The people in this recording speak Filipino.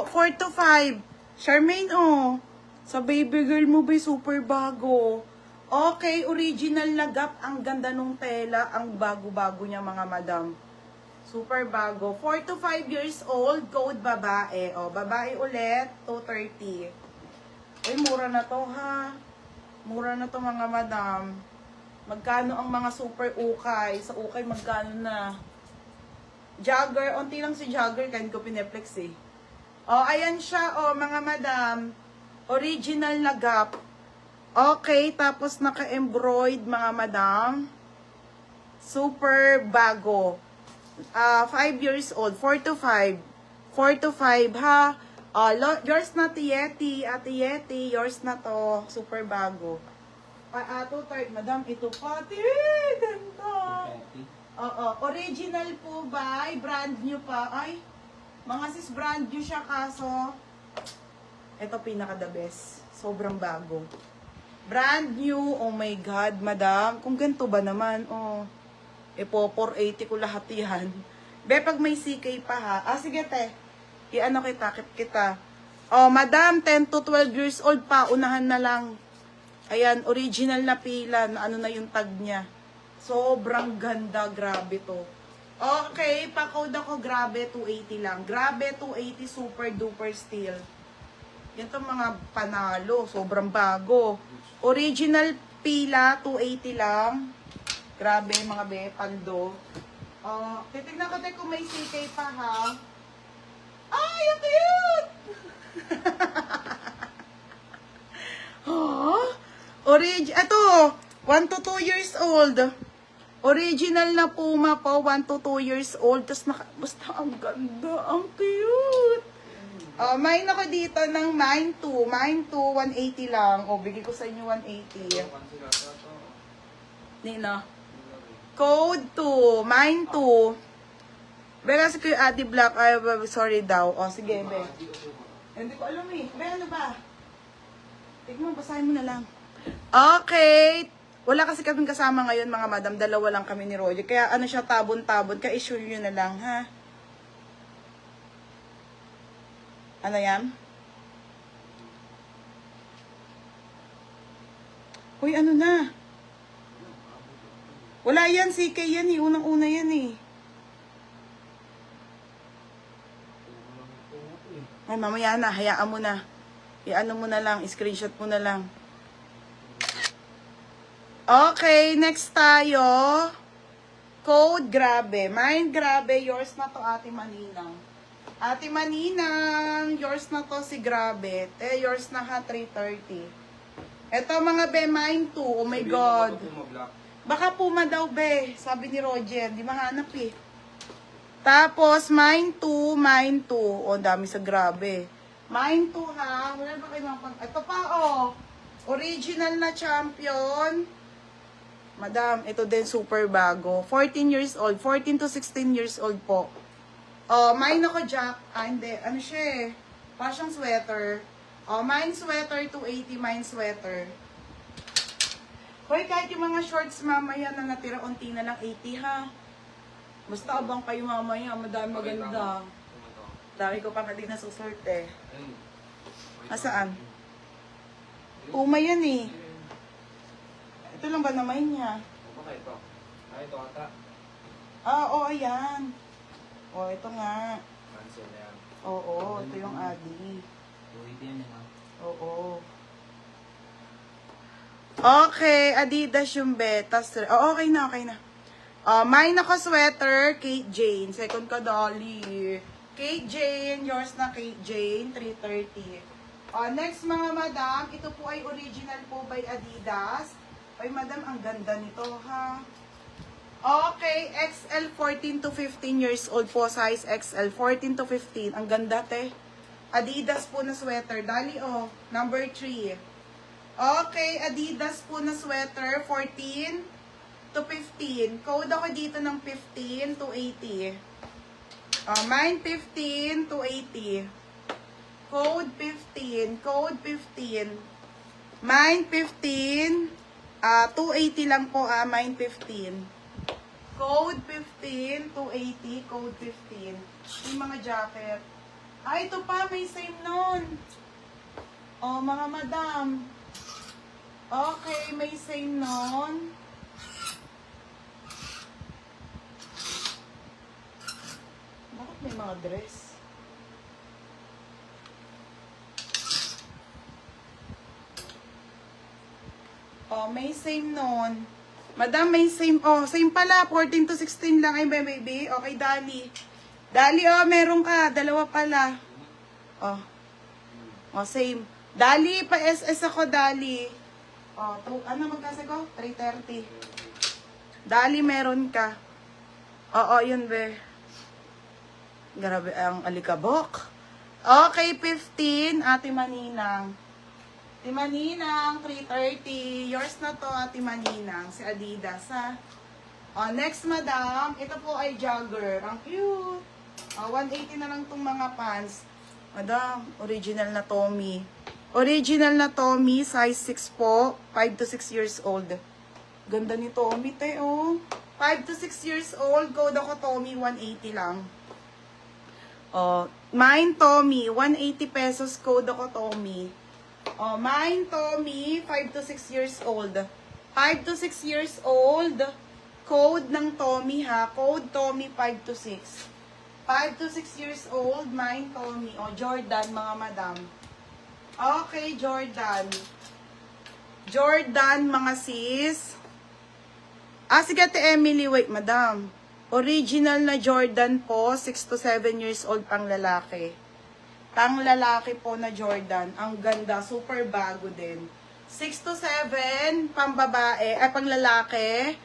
4 to 5. Charmaine, oh. Sa baby girl mo ba, super bago. Okay, original na Gap. Ang ganda nung tela. Ang bago-bago niya, mga madam. Super bago. 4 to 5 years old. Code babae. O, babae ulit. 230. Uy, mura na to, ha. Mura na to, mga madam. Magkano ang mga super ukay? Sa ukay, magkano na? Jogger. Unti lang si Jogger. Kain ko pineplex, eh. O, ayan siya, o, mga madam. Original na Gap. Okay, tapos naka-embroid, mga madam. Super bago. 5 years old. 4 to 5. 4 to 5, ha? Yours na, Yeti. Ate Yeti, yours na to. Super bago. 2/3, madam, ito pati. Ganda. Original po ba? Brand new pa. Ay, mga sis, brand new siya, kaso ito pinaka the best. Sobrang bago. Brand new. Oh my God, madam. Kung ganito ba naman, oh. Epo, 480 ko lahat yan. Be, pag may CK pa, ha. Sige, te. I-ano kita. Oh, madam, 10 to 12 years old pa. Unahan na lang. Ayan, original na pila. Na ano na yung tag niya. Sobrang ganda. Grabe to. Okay, pa-code ako. Grabe, 280 lang. Grabe, 280. Super duper steel. Yan to mga panalo. Sobrang bago. Original pila, 280 lang. Grabe, mga be, pando. Titignan ko tayo kung may CK pa, ha? Ay, ang cute! Huh? Ito, 1 to 2 years old. Original na Puma po, 1 to 2 years old. Tapos, basta ang ganda, ang cute. Mine ako dito ng Mine 2. Mine 2, 180 lang. Bigay ko sa inyo 180. Nino? Code 2. Mine 2. Beka si Kuya Adi Black. Ay, sorry daw. Sige, be. Hindi ko alam eh. Be, ano ba? Tignan mo, basahin mo na lang. Okay. Wala kasi kaming kasama ngayon, mga madam. Dalawa lang kami ni Roger. Kaya ano siya, tabon-tabon. Ka-issue nyo na lang, ha? Ano yan? Uy, ano na? Wala yan, CK yan eh. Unang-una yan eh. Ay, mamaya na. Hayaan mo na. I-ano mo na lang. I-screenshot mo na lang. Okay, next tayo. Code, grabe. Mine, grabe. Yours na to, Ate Maninang. Ate Maninang, yours na to si Grabe. Yours na ha, 330. Ito mga be, mine 2. Oh my God. Baka Puma daw be. Sabi ni Roger. Di mahanap eh. Tapos, mine 2, mine 2. Oh, dami sa Grabe. Mine 2 ha. Wala ba kayo mga pang... Ito pa oh. Original na champion. Madam, ito din super bago. 14 years old. 14 to 16 years old po. Mine ako, Jack. Hindi. Ano siya eh. Pasyang sweater. Mine sweater, 280. Mine sweater. Hoy, kahit yung mga shorts mamaya na natira, unti na lang 80 ha. Basta abang kayo mamaya. Madami maganda. Dami ko pa nga din nasusort eh. Nasaan? Puma yan eh. Ito lang ba naman niya? Baka ito. Ito ata. Oo, ayan. Ito nga. Cancel na yan. Oo, ito yung Adi. Tuwid yan ha. Oo. Okay, Adidas yung betas. Okay na, okay na. Mine ako sweater, Kate Jane. Second ka, Dolly. Kate Jane, yours na Kate Jane, 330. Next mga madam, ito po ay original po by Adidas. Ay madam, ang ganda nito ha. Okay, XL 14 to 15 years old po, size XL 14 to 15. Ang ganda te. Adidas po na sweater. Dali number 3. Okay, Adidas po na sweater 14 to 15. Code ako dito ng 15 to 80. Mine 15 to 80. Code 15. Code 15. Mine 15. 280 lang po, mine 15. Code 15, 280, code 15. Yung mga jacket. Ah, ito pa, may same nun. Oh, mga madam. Okay, may same nun. Bakit may mga dress? Oh, may same nun. Madam, may same. Oh, same pala. 14 to 16 lang ay baby. Okay, Dali. Dali, oh, meron ka. Dalawa pala. Oh. Oh, same. Dali, pa-SS ako, Dali. Oh, ano magkasago? 3:30. Dali, meron ka. Oo, yun, be. Grabe, ang alikabok. Okay, 15. Ate Maninang. Ate Maninang, 3:30. Yours na to, Ate Maninang. Si Adidas, ha? Oh, next, madam. Ito po ay jogger. Ang cute. Oh, 180 na lang tong mga pants. Madam, original na Tommy. Original na Tommy, size 6 po. 5 to 6 years old. Ganda ni Tommy, te, oh. 5 to 6 years old. Code ako Tommy, 180 lang. Oh, mine Tommy, 180 pesos. Code ako Tommy. Oh, mine Tommy, 5 to 6 years old. 5 to 6 years old. Code ng Tommy, ha. Code Tommy, 5 to 6. 5 to 6 years old, mine Tommy. O, Jordan, mga madam. Okay, Jordan. Jordan, mga sis. Ah, sige, Ate Emily, wait, madam. Original na Jordan po, 6 to 7 years old, pang lalaki. Pang lalaki po na Jordan. Ang ganda, super bago din. 6 to 7, pang babae, ay pang lalaki.